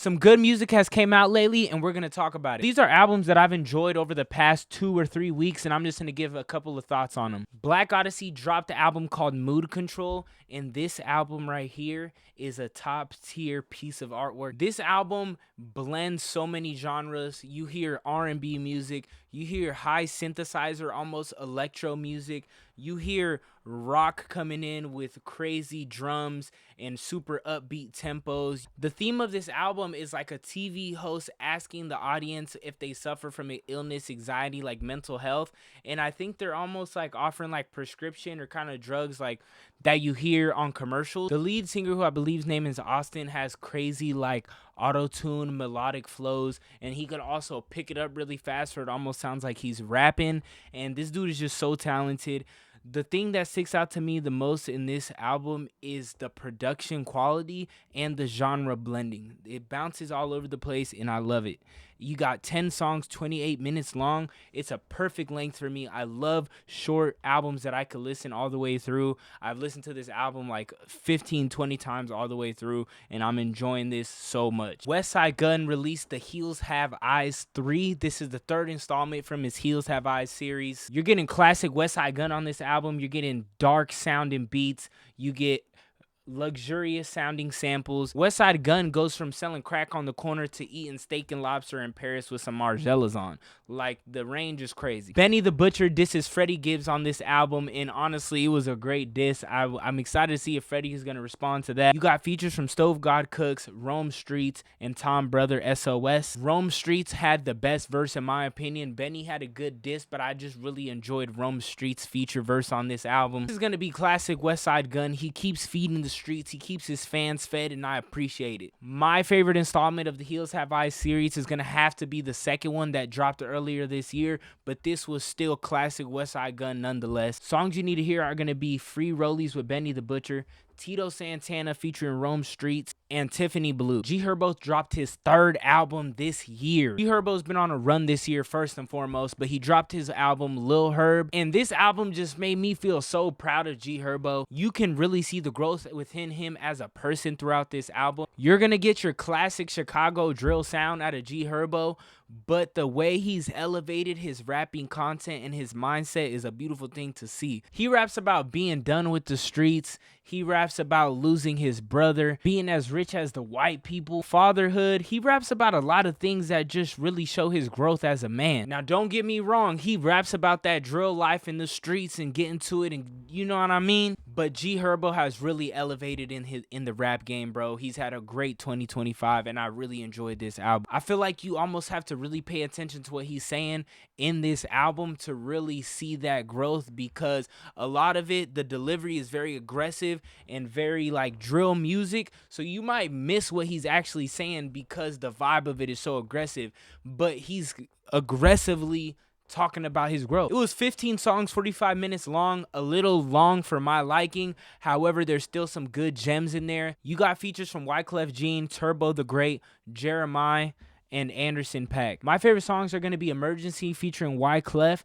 Some good music has came out lately, and we're going to talk about it. These are albums that I've enjoyed over the past 2 or 3 weeks, and I'm just going to give a couple of thoughts on them. BLK Odyssey dropped an album called Mood Control, and this album right here is a top tier piece of artwork. This album blends so many genres. You hear R&B music, you hear high synthesizer, almost electro music, you hear rock coming in with crazy drums and super upbeat tempos. The theme of this album is like a TV host asking the audience if they suffer from an illness, anxiety, like mental health, and I think they're almost like offering like prescription or kind of drugs like that you hear on commercials. The lead singer, who I believe his name is Austin, has crazy like auto-tune melodic flows, and he could also pick it up really fast so it almost sounds like he's rapping, and this dude is just so talented. The thing that sticks out to me the most in this album is the production quality and the genre blending. It bounces all over the place, and I love it. You got 10 songs, 28 minutes long. It's a perfect length for me. I love short albums that I could listen all the way through. I've listened to this album like 15, 20 times all the way through, and I'm enjoying this so much. Westside Gunn released the Heels Have Eyes 3. This is the third installment from his Heels Have Eyes series. You're getting classic Westside Gunn on this album. You're getting dark sounding beats. You get luxurious sounding samples. Westside Gunn goes from selling crack on the corner to eating steak and lobster in Paris with some Margielas on. Like, the range is crazy. Benny the Butcher disses Freddie Gibbs on this album, and honestly, it was a great diss. I'm excited to see if Freddie is going to respond to that. You got features from Stove God Cooks, Rome Streets, and Tom Brother SOS. Rome Streets had the best verse in my opinion. Benny had a good diss, but I just really enjoyed Rome Streets' feature verse on this album. This is going to be classic Westside Gunn. He keeps feeding the streets. He keeps his fans fed, and I appreciate it. My favorite installment of the Heels Have Eyes series is going to have to be the second one that dropped earlier this year, but this was still classic Westside Gunn nonetheless. Songs you need to hear are going to be Free Rollies with Benny the Butcher, Tito Santana featuring Rome Streets, and Tiffany Blue. G-Herbo dropped his third album this year. G-Herbo's been on a run this year first and foremost, but he dropped his album Lil Herb, and this album just made me feel so proud of G-Herbo. You can really see the growth within him as a person throughout this album. You're gonna get your classic Chicago drill sound out of G-Herbo, but the way he's elevated his rapping content and his mindset is a beautiful thing to see. He raps about being done with the streets. He raps about losing his brother, being as rich as the white people, fatherhood. He raps about a lot of things that just really show his growth as a man. Now, don't get me wrong. He raps about that drill life in the streets and getting to it, and you know what I mean? But G-Herbo has really elevated in the rap game, bro. He's had a great 2025, and I really enjoyed this album. I feel like you almost have to really pay attention to what he's saying in this album to really see that growth, because a lot of it, the delivery is very aggressive and very like drill music, so you might miss what he's actually saying because the vibe of it is so aggressive, but he's aggressively talking about his growth. It was 15 songs, 45 minutes long, a little long for my liking. However, there's still some good gems in there. You got features from Wyclef Jean, Turbo the Great, Jeremiah, and Anderson .Paak. My favorite songs are going to be Emergency featuring Wyclef.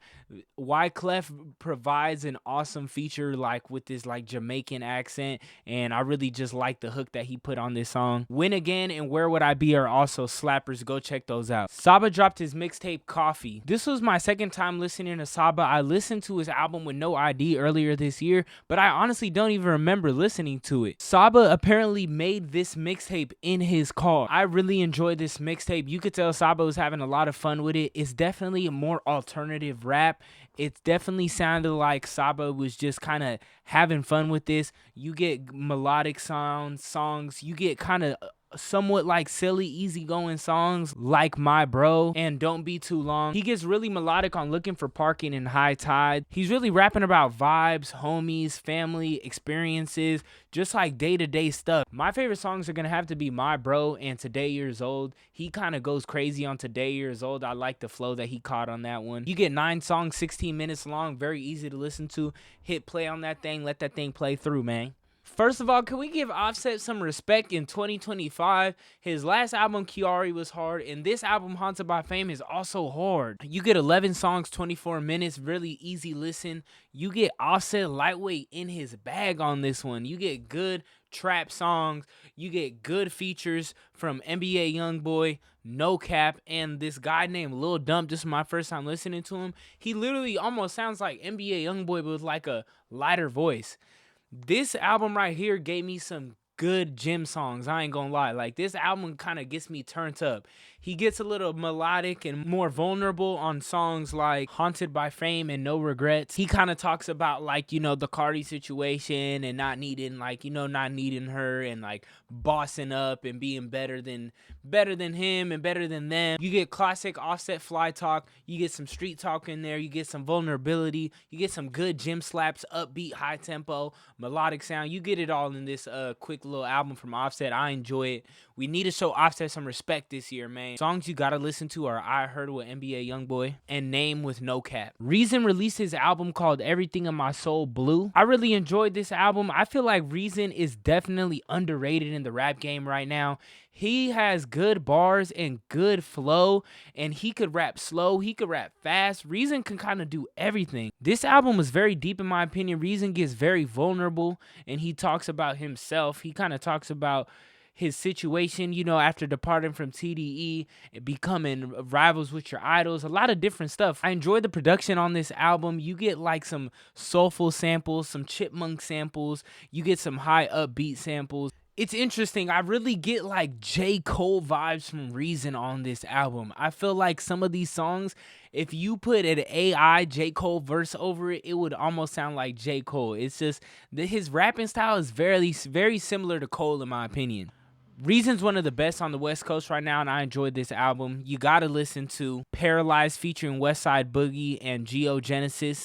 Wyclef provides an awesome feature like with this like Jamaican accent, and I really just like the hook that he put on this song. Win Again and Where Would I Be are also slappers. Go check those out. Saba dropped his mixtape Coffee. This was my second time listening to Saba. I listened to his album with No ID earlier this year, but I honestly don't even remember listening to it. Saba apparently made this mixtape in his car. I really enjoyed this mixtape. You could tell Saba was having a lot of fun with it. It's definitely a more alternative rap. It definitely sounded like Saba was just kind of having fun with this. You get melodic songs. You get kind of somewhat like silly, easygoing songs like My Bro and Don't Be Too Long. He gets really melodic on Looking for Parking and High Tide. He's really rapping about vibes, homies, family, experiences, just like day-to-day stuff. My favorite songs are gonna have to be My Bro and Today Years Old. He kind of goes crazy on Today Years Old. I like the flow that he caught on that one. You get 9 songs, 16 minutes long, very easy to listen to. Hit play on that thing, let that thing play through, man. First of all, can we give Offset some respect in 2025? His last album, Kiari, was hard, and this album, Haunted by Fame, is also hard. You get 11 songs, 24 minutes, really easy listen. You get Offset lightweight in his bag on this one. You get good trap songs. You get good features from NBA Youngboy, No Cap, and this guy named Lil Dump. This is my first time listening to him. He literally almost sounds like NBA Youngboy, but with like a lighter voice. This album right here gave me some good gym songs. I ain't gonna lie. Like, this album kind of gets me turned up. He gets a little melodic and more vulnerable on songs like Haunted by Fame and No Regrets. He kind of talks about, like, you know, the Cardi situation and not needing, like, you know, not needing her and like bossing up and being better than him and better than them. You get classic Offset fly talk. You get some street talk in there. You get some vulnerability. You get some good gym slaps, upbeat, high tempo, melodic sound. You get it all in this quick little album from Offset. I enjoy it. We need to show Offset some respect this year, man. Songs you gotta listen to are I Heard with NBA Youngboy and Name with No Cap. Reason released his album called Everything in My Soul Blue. I really enjoyed this album. I feel like Reason is definitely underrated in the rap game right now. He has good bars and good flow, and he could rap slow, he could rap fast. Reason can kind of do everything. This album is very deep in my opinion. Reason gets very vulnerable, and he talks about himself. He kind of talks about his situation, you know, after departing from TDE and becoming rivals with your idols, a lot of different stuff. I enjoy the production on this album. You get like some soulful samples, some chipmunk samples, you get some high upbeat samples. It's interesting. I really get like J. Cole vibes from Reason on this album. I feel like some of these songs, if you put an AI J. Cole verse over it, it would almost sound like J. Cole. It's just his rapping style is very, very similar to Cole in my opinion. Reason's one of the best on the West Coast right now, and I enjoyed this album. You gotta listen to Paralyzed featuring Westside Boogie and Geogenesis.